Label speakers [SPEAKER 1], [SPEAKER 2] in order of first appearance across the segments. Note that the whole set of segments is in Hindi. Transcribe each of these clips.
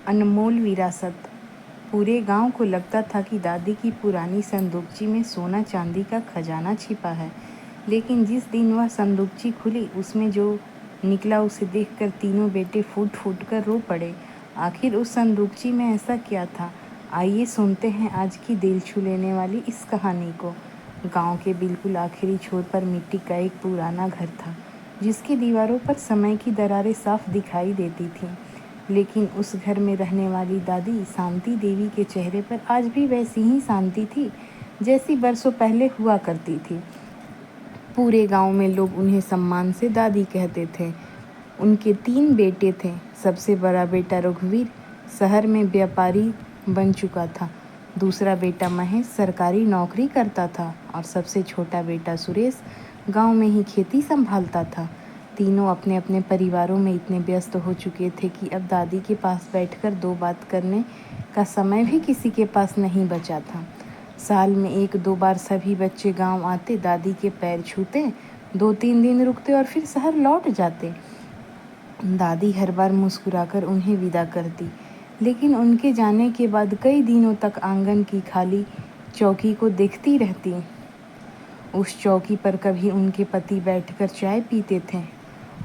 [SPEAKER 1] अनमोल विरासत। पूरे गांव को लगता था कि दादी की पुरानी संदूकची में सोना चांदी का खजाना छिपा है। लेकिन जिस दिन वह संदूकची खुली, उसमें जो निकला उसे देखकर तीनों बेटे फूट फूट कर रो पड़े। आखिर उस संदूकची में ऐसा क्या था? आइए सुनते हैं आज की दिल छू लेने वाली इस कहानी को। गांव के बिल्कुल आखिरी छोर पर मिट्टी का एक पुराना घर था, जिसकी दीवारों पर समय की दरारें साफ दिखाई देती थीं। लेकिन उस घर में रहने वाली दादी शांति देवी के चेहरे पर आज भी वैसी ही शांति थी, जैसी बरसों पहले हुआ करती थी। पूरे गांव में लोग उन्हें सम्मान से दादी कहते थे। उनके 3 बेटे थे। सबसे बड़ा बेटा रघुवीर शहर में व्यापारी बन चुका था। दूसरा बेटा महेश सरकारी नौकरी करता था और सबसे छोटा बेटा सुरेश गांव में ही खेती संभालता था। तीनों अपने अपने परिवारों में इतने व्यस्त हो चुके थे कि अब दादी के पास बैठकर 2 बात करने का समय भी किसी के पास नहीं बचा था। साल में 1-2 बार सभी बच्चे गांव आते, दादी के पैर छूते, 2-3 दिन रुकते और फिर शहर लौट जाते। दादी हर बार मुस्कुराकर उन्हें विदा करती, लेकिन उनके जाने के बाद कई दिनों तक आंगन की खाली चौकी को देखती रहती। उस चौकी पर कभी उनके पति बैठकर चाय पीते थे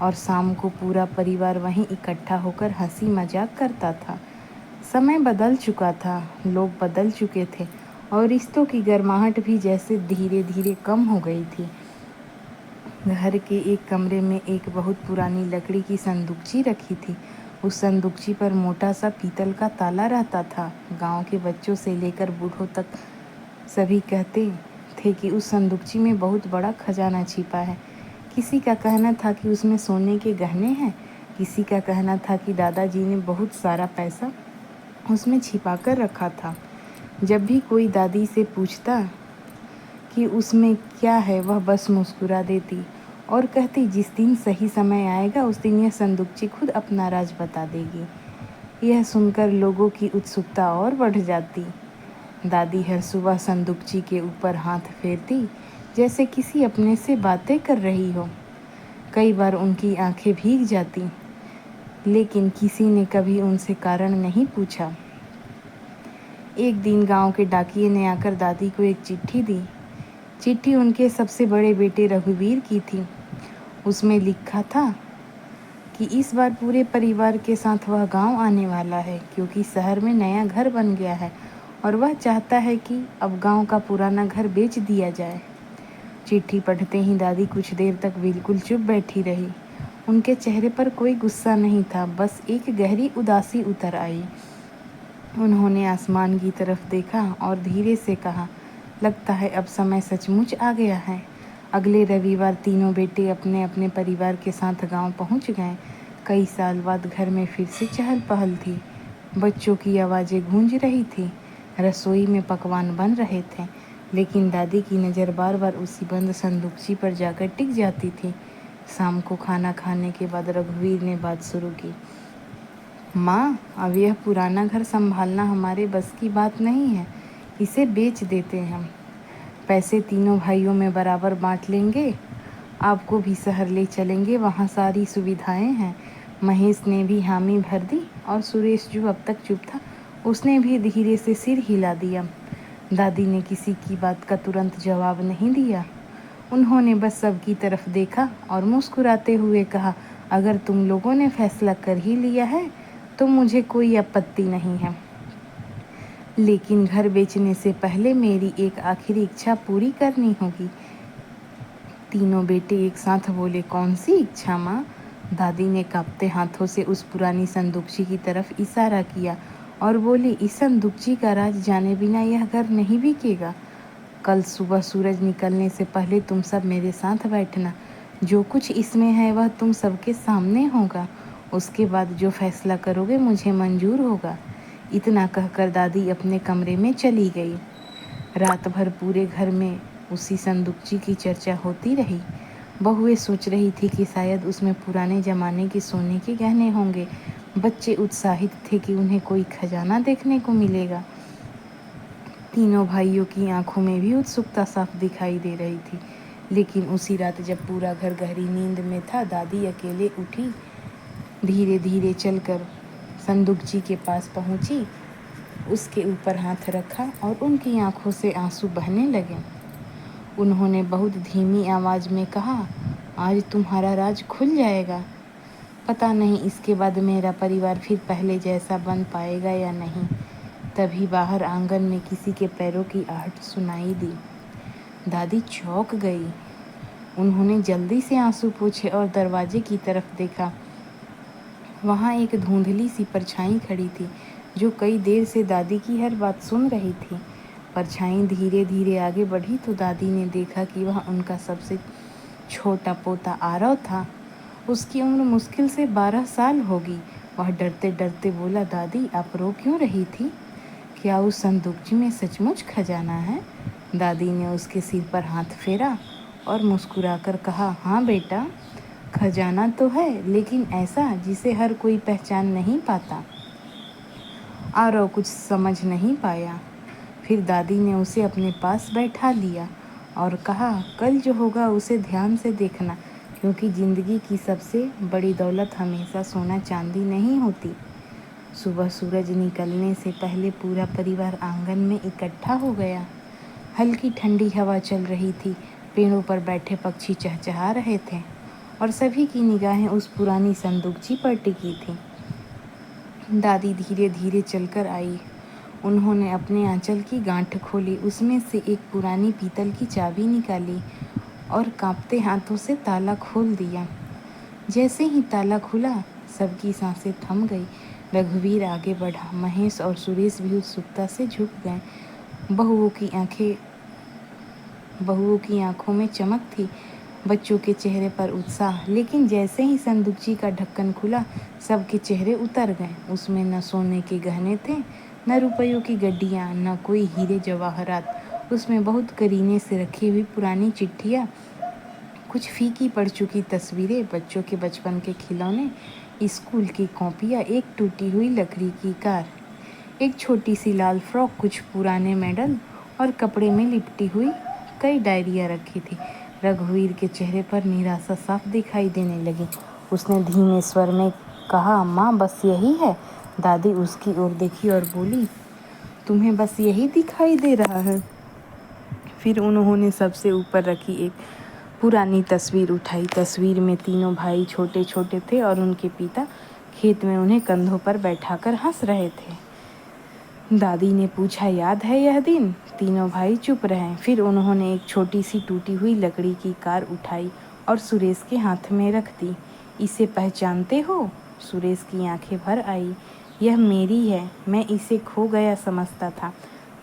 [SPEAKER 1] और शाम को पूरा परिवार वहीं इकट्ठा होकर हंसी मजाक करता था। समय बदल चुका था, लोग बदल चुके थे और रिश्तों की गर्माहट भी जैसे धीरे धीरे कम हो गई थी। घर के एक कमरे में एक बहुत पुरानी लकड़ी की संदूकची रखी थी। उस संदूकची पर मोटा सा पीतल का ताला रहता था। गांव के बच्चों से लेकर बूढ़ों तक सभी कहते थे कि उस संदूकची में बहुत बड़ा खजाना छिपा है। किसी का कहना था कि उसमें सोने के गहने हैं, किसी का कहना था कि दादाजी ने बहुत सारा पैसा उसमें छिपा कर रखा था। जब भी कोई दादी से पूछता कि उसमें क्या है, वह बस मुस्कुरा देती और कहती, जिस दिन सही समय आएगा उस दिन यह संदूकची खुद अपना राज बता देगी। यह सुनकर लोगों की उत्सुकता और बढ़ जाती। दादी हर सुबह संदूकची के ऊपर हाथ फेरती, जैसे किसी अपने से बातें कर रही हो। कई बार उनकी आंखें भीग जाती, लेकिन किसी ने कभी उनसे कारण नहीं पूछा। एक दिन गांव के डाकिये ने आकर दादी को एक चिट्ठी दी। चिट्ठी उनके सबसे बड़े बेटे रघुवीर की थी। उसमें लिखा था कि इस बार पूरे परिवार के साथ वह गांव आने वाला है, क्योंकि शहर में नया घर बन गया है और वह चाहता है कि अब गांव का पुराना घर बेच दिया जाए। चिट्ठी पढ़ते ही दादी कुछ देर तक बिल्कुल चुप बैठी रही। उनके चेहरे पर कोई गुस्सा नहीं था, बस एक गहरी उदासी उतर आई। उन्होंने आसमान की तरफ देखा और धीरे से कहा, लगता है अब समय सचमुच आ गया है। अगले रविवार तीनों बेटे अपने अपने परिवार के साथ गांव पहुंच गए। कई साल बाद घर में फिर से चहल पहल थी। बच्चों की आवाज़ें गूंज रही थी, रसोई में पकवान बन रहे थे, लेकिन दादी की नज़र बार बार उसी बंद संदूकची पर जाकर टिक जाती थी। शाम को खाना खाने के बाद रघुवीर ने बात शुरू की। माँ, अब यह पुराना घर संभालना हमारे बस की बात नहीं है, इसे बेच देते हैं हम। पैसे तीनों भाइयों में बराबर बांट लेंगे, आपको भी शहर ले चलेंगे, वहाँ सारी सुविधाएं हैं। महेश ने भी हामी भर दी और सुरेश, जो अब तक चुप था, उसने भी धीरे से सिर हिला दिया। दादी ने किसी की बात का तुरंत जवाब नहीं दिया। उन्होंने बस सबकी तरफ देखा और मुस्कुराते हुए कहा, अगर तुम लोगों ने फैसला कर ही लिया है तो मुझे कोई आपत्ति नहीं है, लेकिन घर बेचने से पहले मेरी एक आखिरी इच्छा पूरी करनी होगी। तीनों बेटे एक साथ बोले, कौन सी इच्छा माँ? दादी ने कांपते हाथों से उस पुरानी संदूकची की तरफ इशारा किया और बोली, इस संदूकची का राज जाने बिना यह घर नहीं बिकेगा। कल सुबह सूरज निकलने से पहले तुम सब मेरे साथ बैठना। जो कुछ इसमें है वह तुम सबके सामने होगा। उसके बाद जो फैसला करोगे मुझे मंजूर होगा। इतना कहकर दादी अपने कमरे में चली गई। रात भर पूरे घर में उसी संदूकची की चर्चा होती रही। बहुएं सोच रही थी कि शायद उसमें पुराने ज़माने के सोने के गहने होंगे। बच्चे उत्साहित थे कि उन्हें कोई खजाना देखने को मिलेगा। तीनों भाइयों की आंखों में भी उत्सुकता साफ दिखाई दे रही थी। लेकिन उसी रात जब पूरा घर गहरी नींद में था, दादी अकेले उठी, धीरे धीरे चलकर संदूकजी के पास पहुंची, उसके ऊपर हाथ रखा और उनकी आंखों से आंसू बहने लगे। उन्होंने बहुत धीमी आवाज़ में कहा, आज तुम्हारा राज खुल जाएगा। पता नहीं इसके बाद मेरा परिवार फिर पहले जैसा बन पाएगा या नहीं। तभी बाहर आंगन में किसी के पैरों की आहट सुनाई दी। दादी चौंक गई। उन्होंने जल्दी से आंसू पोंछे और दरवाजे की तरफ देखा। वहाँ एक धुंधली सी परछाई खड़ी थी जो कई देर से दादी की हर बात सुन रही थी। परछाई धीरे धीरे आगे बढ़ी तो दादी ने देखा कि वह उनका सबसे छोटा पोता आरव था। उसकी उम्र मुश्किल से 12 साल होगी। वह डरते डरते बोला, दादी आप रो क्यों रही थी? क्या उस संदूकजी में सचमुच खजाना है? दादी ने उसके सिर पर हाथ फेरा और मुस्कुराकर कहा, हाँ बेटा, खजाना तो है, लेकिन ऐसा जिसे हर कोई पहचान नहीं पाता। आरव कुछ समझ नहीं पाया। फिर दादी ने उसे अपने पास बैठा लिया और कहा, कल जो होगा उसे ध्यान से देखना, क्योंकि ज़िंदगी की सबसे बड़ी दौलत हमेशा सोना चांदी नहीं होती। सुबह सूरज निकलने से पहले पूरा परिवार आंगन में इकट्ठा हो गया। हल्की ठंडी हवा चल रही थी, पेड़ों पर बैठे पक्षी चहचहा रहे थे और सभी की निगाहें उस पुरानी संदूकजी पर टिकी थी। दादी धीरे धीरे चलकर आई। उन्होंने अपने आंचल की गांठ खोली, उसमें से एक पुरानी पीतल की चाबी निकाली और कांपते हाथों से ताला खोल दिया। जैसे ही ताला खुला, सबकी सांसें थम गई। रघुवीर आगे बढ़ा। महेश और सुरेश भी उत्सुकता से झुक गए। बहुओं की आंखों में चमक थी, बच्चों के चेहरे पर उत्साह। लेकिन जैसे ही संदूकजी का ढक्कन खुला, सबके चेहरे उतर गए। उसमें न सोने के गहने थे, न रुपयों की गड्डियाँ, न कोई हीरे जवाहरात। उसमें बहुत करीने से रखी हुई पुरानी चिट्ठियाँ, कुछ फीकी पड़ चुकी तस्वीरें, बच्चों के बचपन के खिलौने, स्कूल की कॉपियाँ, एक टूटी हुई लकड़ी की कार, एक छोटी सी लाल फ्रॉक, कुछ पुराने मेडल और कपड़े में लिपटी हुई कई डायरियाँ रखी थी। रघुवीर के चेहरे पर निराशा साफ दिखाई देने लगी। उसने धीमे स्वर में कहा, माँ बस यही है? दादी उसकी ओर देखी और बोली, तुम्हें बस यही दिखाई दे रहा है? फिर उन्होंने सबसे ऊपर रखी एक पुरानी तस्वीर उठाई। तस्वीर में तीनों भाई छोटे छोटे थे और उनके पिता खेत में उन्हें कंधों पर बैठाकर हंस रहे थे। दादी ने पूछा, याद है यह दिन? तीनों भाई चुप रहे। फिर उन्होंने एक छोटी सी टूटी हुई लकड़ी की कार उठाई और सुरेश के हाथ में रख दी। इसे पहचानते हो? सुरेश की आंखें भर आई। यह मेरी है, मैं इसे खो गया समझता था।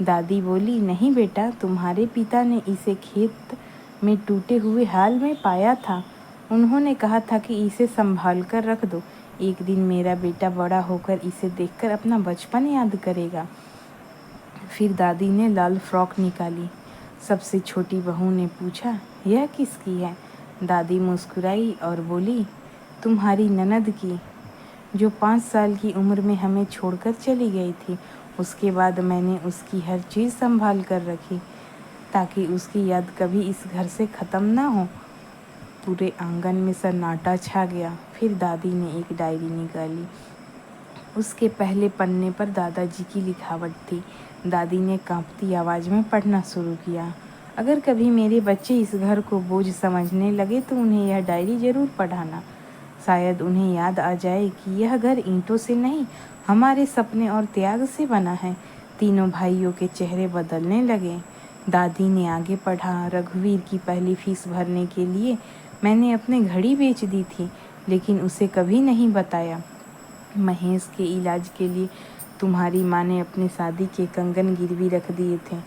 [SPEAKER 1] दादी बोली, नहीं बेटा, तुम्हारे पिता ने इसे खेत में टूटे हुए हाल में पाया था। उन्होंने कहा था कि इसे संभाल कर रख दो, एक दिन मेरा बेटा बड़ा होकर इसे देखकर अपना बचपन याद करेगा। फिर दादी ने लाल फ्रॉक निकाली। सबसे छोटी बहू ने पूछा, यह किसकी है? दादी मुस्कुराई और बोली, तुम्हारी ननद की, जो 5 साल की उम्र में हमें छोड़कर चली गई थी। उसके बाद मैंने उसकी हर चीज़ संभाल कर रखी ताकि उसकी याद कभी इस घर से ख़त्म ना हो। पूरे आंगन में सन्नाटा छा गया। फिर दादी ने एक डायरी निकाली। उसके पहले पन्ने पर दादाजी की लिखावट थी। दादी ने कांपती आवाज़ में पढ़ना शुरू किया, अगर कभी मेरे बच्चे इस घर को बोझ समझने लगे तो उन्हें यह डायरी ज़रूर पढ़ाना। शायद उन्हें याद आ जाए कि यह घर ईंटों से नहीं, हमारे सपने और त्याग से बना है। तीनों भाइयों के चेहरे बदलने लगे। दादी ने आगे पढ़ा, रघुवीर की पहली फीस भरने के लिए मैंने अपनी घड़ी बेच दी थी, लेकिन उसे कभी नहीं बताया। महेश के इलाज के लिए तुम्हारी माँ ने अपनी शादी के कंगन गिरवी रख दिए थे।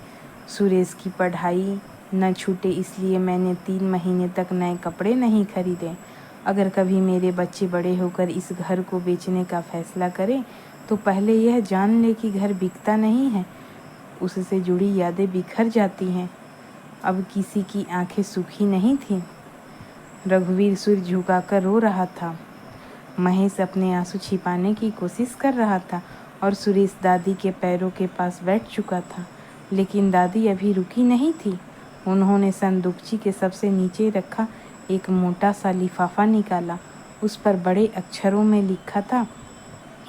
[SPEAKER 1] सुरेश की पढ़ाई न छूटे इसलिए मैंने 3 महीने तक नए कपड़े नहीं खरीदे। अगर कभी मेरे बच्चे बड़े होकर इस घर को बेचने का फैसला करें तो पहले यह जान ले कि घर बिकता नहीं है, उससे जुड़ी यादें बिखर जाती हैं। अब किसी की आंखें सूखी नहीं थीं। रघुवीर सिर झुकाकर रो रहा था। महेश अपने आंसू छिपाने की कोशिश कर रहा था और सुरेश दादी के पैरों के पास बैठ चुका था। लेकिन दादी अभी रुकी नहीं थी। उन्होंने संदूकची के सबसे नीचे रखा एक मोटा सा लिफाफा निकाला। उस पर बड़े अक्षरों में लिखा था,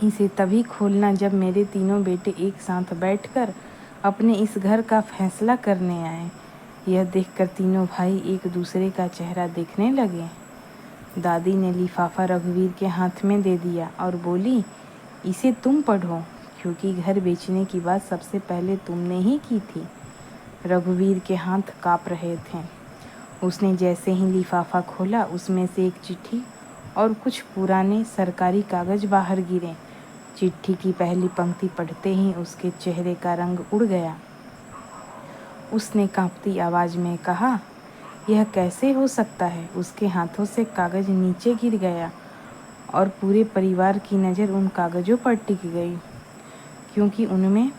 [SPEAKER 1] इसे तभी खोलना जब मेरे तीनों बेटे एक साथ बैठकर अपने इस घर का फैसला करने आए। यह देखकर तीनों भाई एक दूसरे का चेहरा देखने लगे। दादी ने लिफाफा रघुवीर के हाथ में दे दिया और बोली, इसे तुम पढ़ो, क्योंकि घर बेचने की बात सबसे पहले तुमने ही की थी। रघुवीर के हाथ काँप रहे थे। उसने जैसे ही लिफाफा खोला, उसमें से एक चिट्ठी और कुछ पुराने सरकारी कागज बाहर गिरे। चिट्ठी की पहली पंक्ति पढ़ते ही उसके चेहरे का रंग उड़ गया। उसने कांपती आवाज़ में कहा, यह कैसे हो सकता है? उसके हाथों से कागज नीचे गिर गया और पूरे परिवार की नज़र उन कागज़ों पर टिक गई, क्योंकि उनमें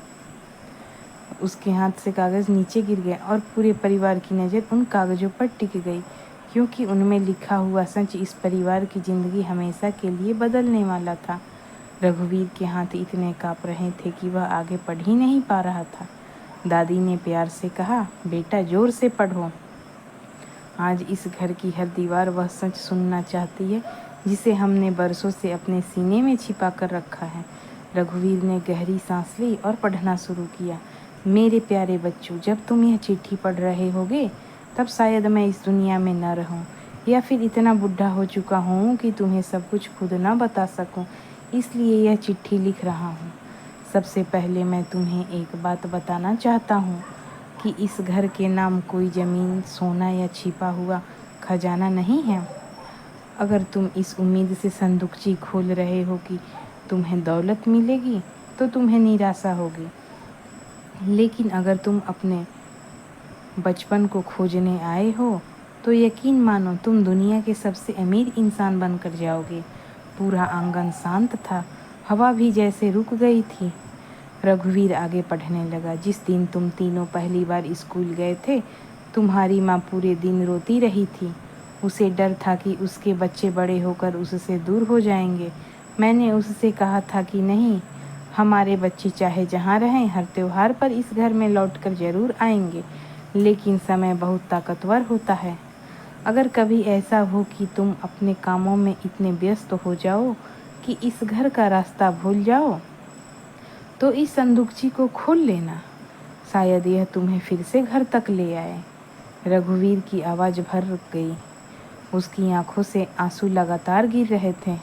[SPEAKER 1] उसके हाथ से कागज़ नीचे गिर गया और पूरे परिवार की नज़र उन कागज़ों पर टिक गई, क्योंकि उनमें लिखा हुआ सच इस परिवार की ज़िंदगी हमेशा के लिए बदलने वाला था। रघुवीर के हाथ इतने काँप रहे थे कि वह आगे पढ़ ही नहीं पा रहा था। दादी ने प्यार से कहा, बेटा ज़ोर से पढ़ो। आज इस घर की हर दीवार वह सच सुनना चाहती है जिसे हमने बरसों से अपने सीने में छिपा कर रखा है। रघुवीर ने गहरी सांस ली और पढ़ना शुरू किया। मेरे प्यारे बच्चों, जब तुम यह चिट्ठी पढ़ रहे होगे तब शायद मैं इस दुनिया में न रहूं, या फिर इतना बुढ़ा हो चुका हूँ कि तुम्हें सब कुछ खुद न बता सकूं, इसलिए यह चिट्ठी लिख रहा हूँ। सबसे पहले मैं तुम्हें एक बात बताना चाहता हूँ कि इस घर के नाम कोई ज़मीन, सोना या छिपा हुआ खजाना नहीं है। अगर तुम इस उम्मीद से संदूकची खोल रहे हो कि तुम्हें दौलत मिलेगी तो तुम्हें निराशा होगी, लेकिन अगर तुम अपने बचपन को खोजने आए हो तो यकीन मानो तुम दुनिया के सबसे अमीर इंसान बनकर जाओगे। पूरा आंगन शांत था, हवा भी जैसे रुक गई थी। रघुवीर आगे पढ़ने लगा। जिस दिन तुम तीनों पहली बार स्कूल गए थे, तुम्हारी माँ पूरे दिन रोती रही थी। उसे डर था कि उसके बच्चे बड़े होकर उससे दूर हो जाएंगे। मैंने उससे कहा था कि नहीं, हमारे बच्चे चाहे जहाँ रहें, हर त्योहार पर इस घर में लौटकर जरूर आएंगे। लेकिन समय बहुत ताकतवर होता है। अगर कभी ऐसा हो कि तुम अपने कामों में इतने व्यस्त हो जाओ कि इस घर का रास्ता भूल जाओ, तो इस संदूकची को खोल लेना। शायद यह तुम्हें फिर से घर तक ले आए। रघुवीर की आवाज़ भर गई। उसकी आंखों से आंसू लगातार गिर रहे थे।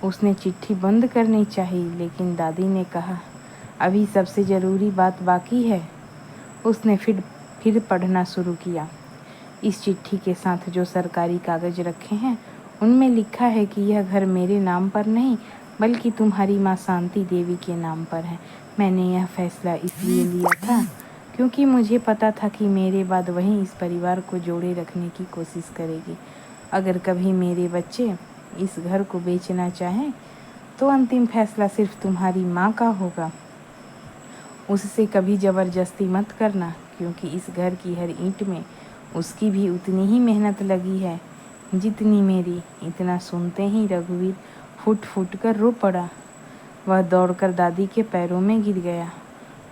[SPEAKER 1] उसने चिट्ठी बंद करनी चाहिए, लेकिन दादी ने कहा, अभी सबसे ज़रूरी बात बाकी है। उसने फिर पढ़ना शुरू किया। इस चिट्ठी के साथ जो सरकारी कागज़ रखे हैं उनमें लिखा है कि यह घर मेरे नाम पर नहीं बल्कि तुम्हारी माँ शांति देवी के नाम पर है। मैंने यह फैसला इसलिए लिया था क्योंकि मुझे पता था कि मेरे बाद वही इस परिवार को जोड़े रखने की कोशिश करेगी। अगर कभी मेरे बच्चे इस घर को बेचना चाहें तो अंतिम फैसला सिर्फ तुम्हारी माँ का होगा। उससे कभी ज़बरदस्ती मत करना, क्योंकि इस घर की हर ईंट में उसकी भी उतनी ही मेहनत लगी है जितनी मेरी। इतना सुनते ही रघुवीर फूट फूट कर रो पड़ा। वह दौड़कर दादी के पैरों में गिर गया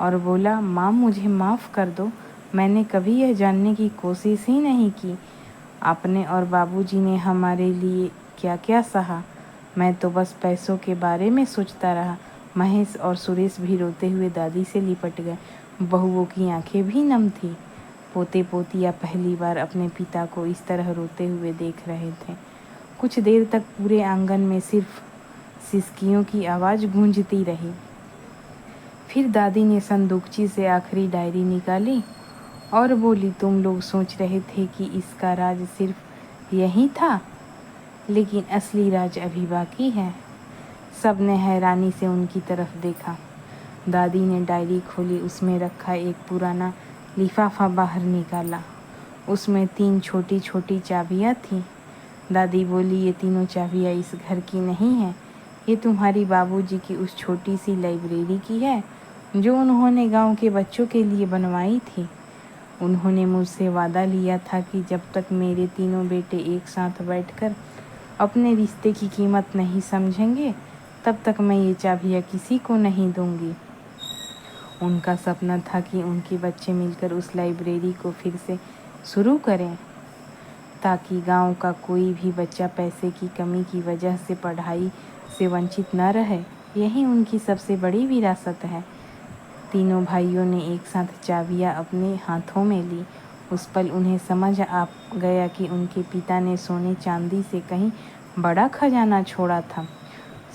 [SPEAKER 1] और बोला, माँ मुझे माफ़ कर दो, मैंने कभी यह जानने की कोशिश ही नहीं की आपने और बाबूजी ने हमारे लिए क्या क्या सहा। मैं तो बस पैसों के बारे में सोचता रहा। महेश और सुरेश भी रोते हुए दादी से लिपट गए। बहुओं की आंखें भी नम थी। पोते पोतियाँ पहली बार अपने पिता को इस तरह रोते हुए देख रहे थे। कुछ देर तक पूरे आंगन में सिर्फ सिसकियों की आवाज़ गूंजती रही। फिर दादी ने संदूकची से आखिरी डायरी निकाली और बोली, तुम लोग सोच रहे थे कि इसका राज सिर्फ यही था, लेकिन असली राज अभी बाकी है। सब ने हैरानी से उनकी तरफ देखा। दादी ने डायरी खोली, उसमें रखा एक पुराना लिफाफा बाहर निकाला। उसमें 3 छोटी छोटी चाबियाँ थीं। दादी बोली, ये तीनों चाबियाँ इस घर की नहीं हैं, ये तुम्हारी बाबूजी की उस छोटी सी लाइब्रेरी की है जो उन्होंने गांव के बच्चों के लिए बनवाई थी। उन्होंने मुझसे वादा लिया था कि जब तक मेरे तीनों बेटे एक साथ बैठकर अपने रिश्ते की कीमत नहीं समझेंगे, तब तक मैं ये चाबियाँ किसी को नहीं दूंगी। उनका सपना था कि उनके बच्चे मिलकर उस लाइब्रेरी को फिर से शुरू करें, ताकि गांव का कोई भी बच्चा पैसे की कमी की वजह से पढ़ाई से वंचित न रहे। यही उनकी सबसे बड़ी विरासत है। तीनों भाइयों ने एक साथ चाबियां अपने हाथों में ली। उस पल उन्हें समझ आ गया कि उनके पिता ने सोने चांदी से कहीं बड़ा खजाना छोड़ा था।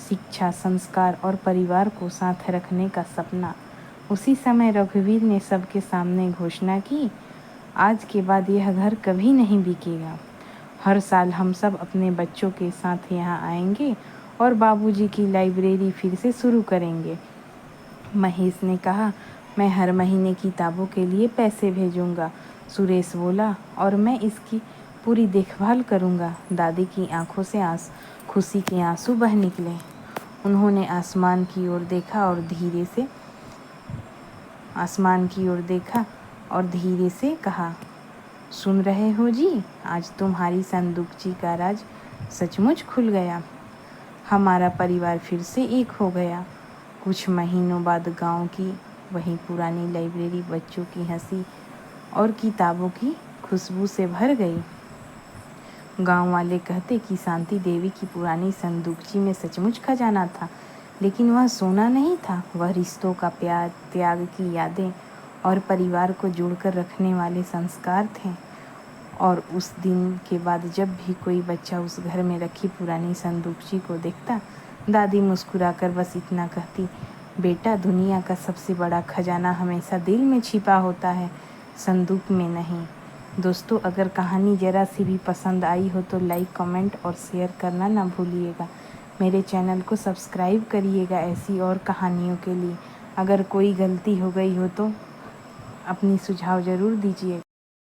[SPEAKER 1] शिक्षा, संस्कार और परिवार को साथ रखने का सपना। उसी समय रघुवीर ने सबके सामने घोषणा की, आज के बाद यह घर कभी नहीं बिकेगा। हर साल हम सब अपने बच्चों के साथ यहाँ आएंगे और बाबूजी की लाइब्रेरी फिर से शुरू करेंगे। महेश ने कहा, मैं हर महीने किताबों के लिए पैसे भेजूंगा। सुरेश बोला, और मैं इसकी पूरी देखभाल करूंगा। दादी की आंखों से खुशी के आंसू बह निकले। उन्होंने आसमान की ओर देखा और धीरे से कहा, सुन रहे हो जी, आज तुम्हारी संदूकची का राज सचमुच खुल गया। हमारा परिवार फिर से एक हो गया। कुछ महीनों बाद गांव की वही पुरानी लाइब्रेरी बच्चों की हंसी और किताबों की खुशबू से भर गई। गांव वाले कहते कि शांति देवी की पुरानी संदूकची में सचमुच खजाना था, लेकिन वह सोना नहीं था, वह रिश्तों का प्यार, त्याग की यादें और परिवार को जोड़कर रखने वाले संस्कार थे। और उस दिन के बाद जब भी कोई बच्चा उस घर में रखी पुरानी संदूकची को देखता, दादी मुस्कुराकर बस इतना कहती, बेटा, दुनिया का सबसे बड़ा खजाना हमेशा दिल में छिपा होता है, संदूक में नहीं। दोस्तों, अगर कहानी ज़रा सी भी पसंद आई हो तो लाइक, कमेंट और शेयर करना ना भूलिएगा। मेरे चैनल को सब्सक्राइब करिएगा ऐसी और कहानियों के लिए। अगर कोई गलती हो गई हो तो अपनी सुझाव ज़रूर दीजिए।